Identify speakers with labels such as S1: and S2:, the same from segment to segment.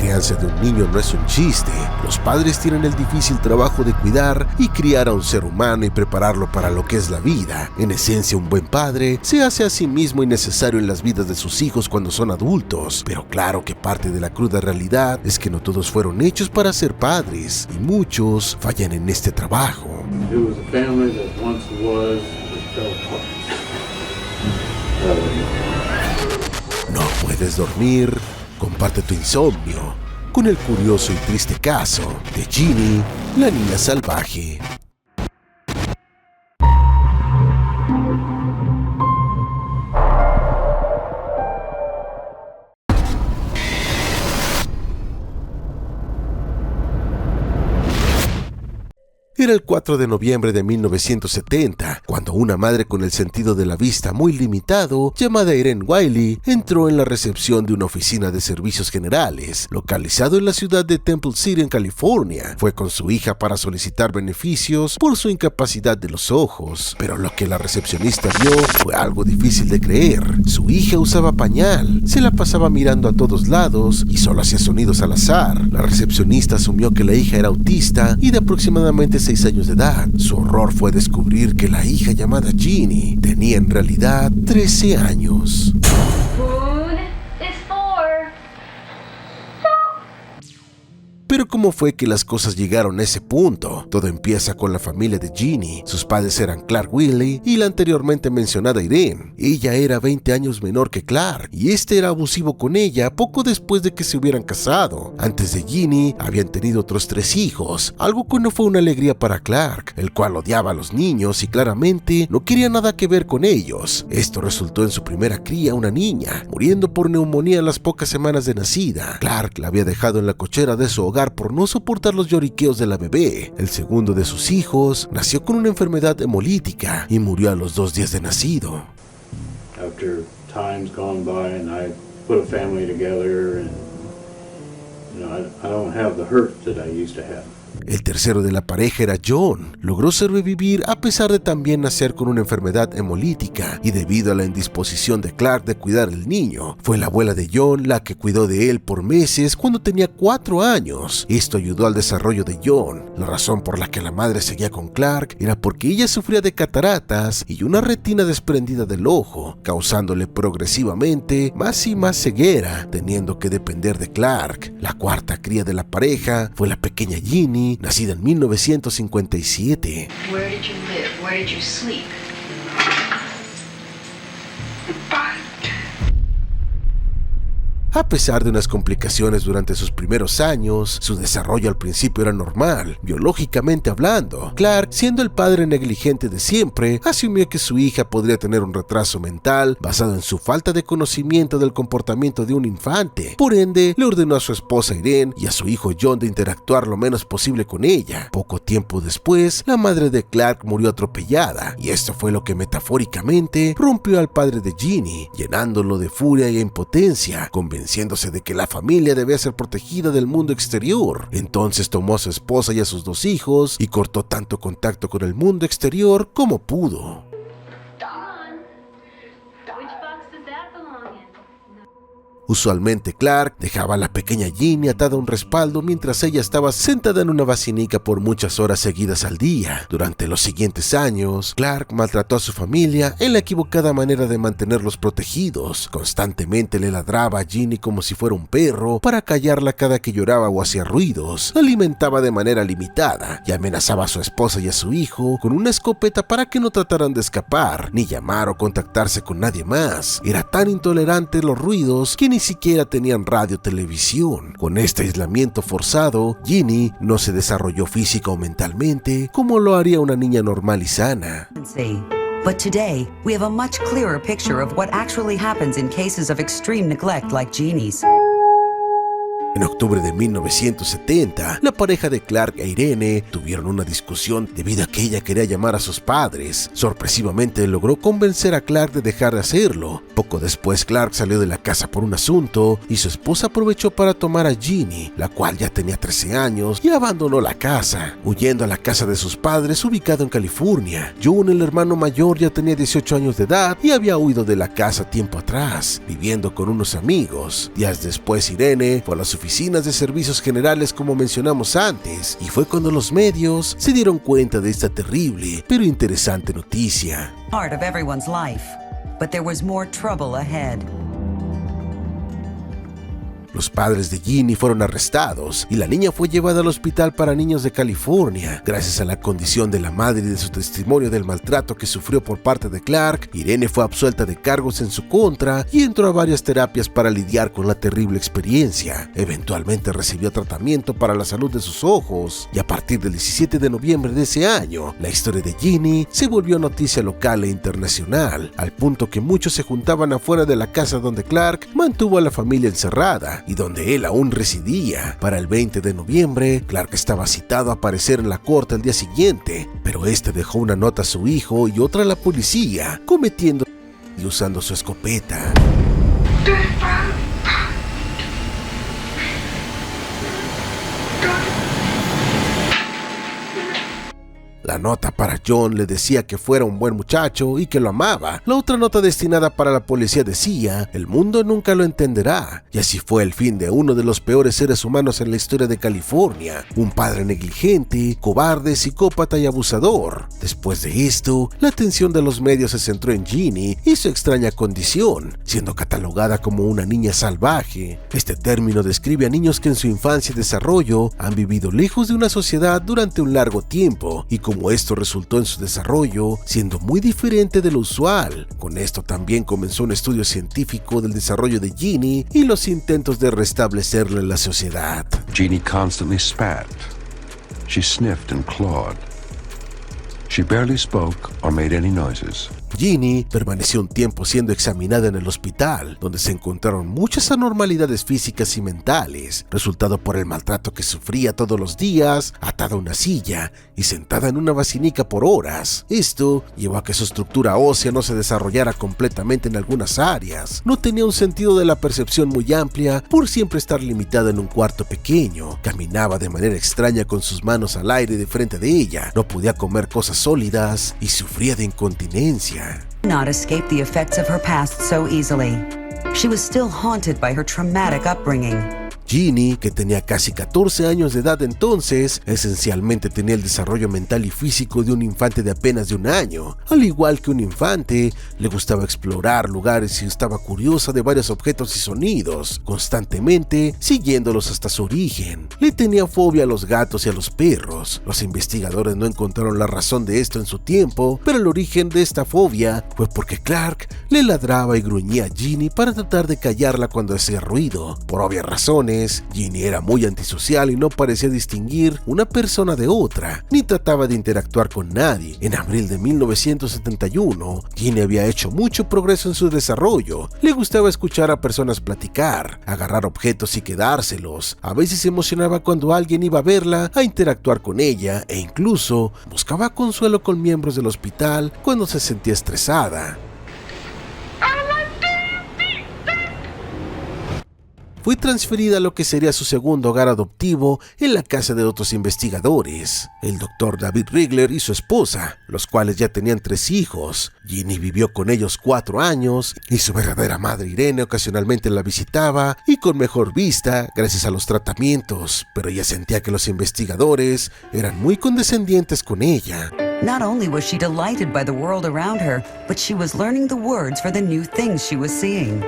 S1: crianza de un niño no es un chiste. Los padres tienen el difícil trabajo de cuidar y criar a un ser humano y prepararlo para lo que es la vida. En esencia, un buen padre se hace a sí mismo innecesario en las vidas de sus hijos cuando son adultos. Pero claro que parte de la cruda realidad es que no todos fueron hechos para ser padres y muchos fallan en este trabajo. ¿No puedes dormir? Comparte tu insomnio con el curioso y triste caso de Ginny, la niña salvaje. Era el 4 de noviembre de 1970, cuando una madre con el sentido de la vista muy limitado, llamada Irene Wiley, entró en la recepción de una oficina de servicios generales, localizado en la ciudad de Temple City, en California. Fue con su hija para solicitar beneficios por su incapacidad de los ojos, pero lo que la recepcionista vio fue algo difícil de creer. Su hija usaba pañal, se la pasaba mirando a todos lados y solo hacía sonidos al azar. La recepcionista asumió que la hija era autista y de aproximadamente 6 años de edad. Su horror fue descubrir que la hija llamada Ginny tenía en realidad 13 años. Pero ¿cómo fue que las cosas llegaron a ese punto? Todo empieza con la familia de Ginny. Sus padres eran Clark Wiley y la anteriormente mencionada Irene. Ella era 20 años menor que Clark y este era abusivo con ella poco después de que se hubieran casado. Antes de Ginny habían tenido otros 3 hijos, algo que no fue una alegría para Clark, el cual odiaba a los niños y claramente no quería nada que ver con ellos. Esto resultó en su primera cría, una niña, muriendo por neumonía a las pocas semanas de nacida. Clark la había dejado en la cochera de su hogar por no soportar los lloriqueos de la bebé. El segundo de sus hijos nació con una enfermedad hemolítica y murió a los 2 días de nacido.
S2: After time's gone by and I put a family together and I don't have the hurt that I used to have.
S1: El tercero de la pareja era John. Logró sobrevivir a pesar de también nacer con una enfermedad hemolítica y debido a la indisposición de Clark de cuidar al niño. Fue la abuela de John la que cuidó de él por meses cuando tenía 4 años. Esto ayudó al desarrollo de John. La razón por la que la madre seguía con Clark era porque ella sufría de cataratas y una retina desprendida del ojo, causándole progresivamente más y más ceguera, teniendo que depender de Clark. La cuarta cría de la pareja fue la pequeña Ginny, nacida en 1957.
S3: Where did you live? Where did you sleep?
S1: A pesar de unas complicaciones durante sus primeros años, su desarrollo al principio era normal, biológicamente hablando. Clark, siendo el padre negligente de siempre, asumió que su hija podría tener un retraso mental basado en su falta de conocimiento del comportamiento de un infante. Por ende, le ordenó a su esposa Irene y a su hijo John de interactuar lo menos posible con ella. Poco tiempo después, la madre de Clark murió atropellada, y esto fue lo que metafóricamente rompió al padre de Ginny, llenándolo de furia e impotencia, convenciéndose de que la familia debía ser protegida del mundo exterior. Entonces tomó a su esposa y a sus 2 hijos y cortó tanto contacto con el mundo exterior como pudo. Usualmente Clark dejaba a la pequeña Ginny atada a un respaldo mientras ella estaba sentada en una basinica por muchas horas seguidas al día. Durante los siguientes años, Clark maltrató a su familia en la equivocada manera de mantenerlos protegidos. Constantemente le ladraba a Ginny como si fuera un perro para callarla cada que lloraba o hacía ruidos. La alimentaba de manera limitada y amenazaba a su esposa y a su hijo con una escopeta para que no trataran de escapar, ni llamar o contactarse con nadie más. Era tan intolerante los ruidos que ni siquiera tenían radio o televisión. Con este aislamiento forzado, Ginny no se desarrolló física o mentalmente como lo haría una niña normal y sana.
S4: But today, we have a much clearer picture of what actually happens in cases of extreme neglect like Ginny's.
S1: En octubre de 1970, la pareja de Clark e Irene tuvieron una discusión debido a que ella quería llamar a sus padres. Sorpresivamente logró convencer a Clark de dejar de hacerlo. Poco después, Clark salió de la casa por un asunto y su esposa aprovechó para tomar a Ginny, la cual ya tenía 13 años, y abandonó la casa, huyendo a la casa de sus padres ubicado en California. John, el hermano mayor, ya tenía 18 años de edad y había huido de la casa tiempo atrás, viviendo con unos amigos. Días después, Irene fue a la oficinas de servicios generales como mencionamos antes, y fue cuando los medios se dieron cuenta de esta terrible pero interesante noticia.
S4: Part of everyone's life, but there was more trouble ahead.
S1: Los padres de Ginny fueron arrestados y la niña fue llevada al hospital para niños de California. Gracias a la condición de la madre y de su testimonio del maltrato que sufrió por parte de Clark, Irene fue absuelta de cargos en su contra y entró a varias terapias para lidiar con la terrible experiencia. Eventualmente recibió tratamiento para la salud de sus ojos y a partir del 17 de noviembre de ese año, la historia de Ginny se volvió noticia local e internacional, al punto que muchos se juntaban afuera de la casa donde Clark mantuvo a la familia encerrada y donde él aún residía. Para el 20 de noviembre, Clark estaba citado a aparecer en la corte al día siguiente, pero este dejó una nota a su hijo y otra a la policía, cometiendo y usando su escopeta. La nota para John le decía que fuera un buen muchacho y que lo amaba. La otra nota destinada para la policía decía: el mundo nunca lo entenderá. Y así fue el fin de uno de los peores seres humanos en la historia de California. Un padre negligente, cobarde, psicópata y abusador. Después de esto, la atención de los medios se centró en Ginny y su extraña condición, siendo catalogada como una niña salvaje. Este término describe a niños que en su infancia y desarrollo han vivido lejos de una sociedad durante un largo tiempo y como esto resultó en su desarrollo siendo muy diferente de lo usual. Con esto también comenzó un estudio científico del desarrollo de Ginny y los intentos de restablecerla en la sociedad.
S5: Ginny constantly spat. She sniffed and clawed. She barely spoke or made any noises.
S1: Ginny permaneció un tiempo siendo examinada en el hospital, donde se encontraron muchas anormalidades físicas y mentales, resultado por el maltrato que sufría todos los días, atada a una silla y sentada en una basinica por horas. Esto llevó a que su estructura ósea no se desarrollara completamente en algunas áreas. No tenía un sentido de la percepción muy amplia por siempre estar limitada en un cuarto pequeño. Caminaba de manera extraña con sus manos al aire de frente de ella. No podía comer cosas sólidas y sufría de incontinencia.
S4: Not escape the effects of her past so easily. She was still haunted by her traumatic upbringing.
S1: Ginny, que tenía casi 14 años de edad entonces, esencialmente tenía el desarrollo mental y físico de un infante de apenas de 1 año. Al igual que un infante, le gustaba explorar lugares y estaba curiosa de varios objetos y sonidos, constantemente siguiéndolos hasta su origen. Le tenía fobia a los gatos y a los perros. Los investigadores no encontraron la razón de esto en su tiempo, pero el origen de esta fobia fue porque Clark le ladraba y gruñía a Ginny para tratar de callarla cuando hacía ruido. Por obvias razones, Ginny era muy antisocial y no parecía distinguir una persona de otra, ni trataba de interactuar con nadie. En abril de 1971, Ginny había hecho mucho progreso en su desarrollo. Le gustaba escuchar a personas platicar, agarrar objetos y quedárselos. A veces se emocionaba cuando alguien iba a verla, a interactuar con ella e incluso buscaba consuelo con miembros del hospital cuando se sentía estresada. Fue transferida a lo que sería su segundo hogar adoptivo en la casa de otros investigadores, el Dr. David Rigler y su esposa, los cuales ya tenían 3 hijos. Ginny vivió con ellos 4 años y su verdadera madre Irene ocasionalmente la visitaba y con mejor vista gracias a los tratamientos, pero ella sentía que los investigadores eran muy condescendientes con ella.
S4: Not only was she delighted by the world around her, but she was learning the words for the new things she was seeing.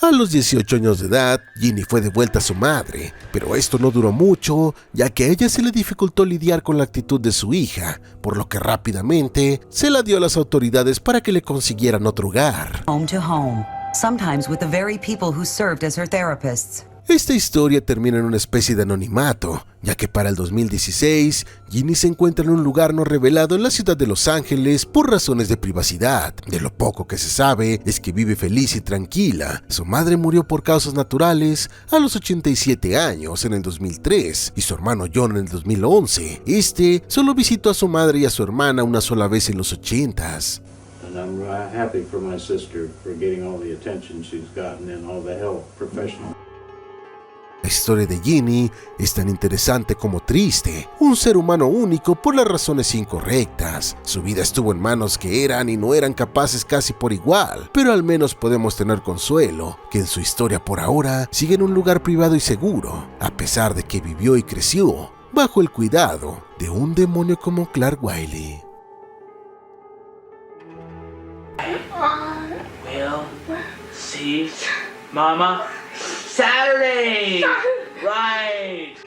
S1: A los 18 años de edad, Ginny fue devuelta a su madre, pero esto no duró mucho, ya que a ella se le dificultó lidiar con la actitud de su hija, por lo que rápidamente se la dio a las autoridades para que le consiguieran otro hogar.
S4: Home to home, sometimes with the very people who served as her therapists.
S1: Esta historia termina en una especie de anonimato, ya que para el 2016, Ginny se encuentra en un lugar no revelado en la ciudad de Los Ángeles por razones de privacidad. De lo poco que se sabe es que vive feliz y tranquila. Su madre murió por causas naturales a los 87 años en el 2003 y su hermano John en el 2011. Este solo visitó a su madre y a su hermana una sola vez en los 80s.
S2: And I'm happy for my sister for getting all the attention she's gotten and all the help professional.
S1: La historia de Ginny es tan interesante como triste. Un ser humano único por las razones incorrectas. Su vida estuvo en manos que eran y no eran capaces casi por igual, pero al menos podemos tener consuelo que en su historia por ahora sigue en un lugar privado y seguro, a pesar de que vivió y creció bajo el cuidado de un demonio como Clark Wiley.
S6: Will, see, Mama, Saturday, right?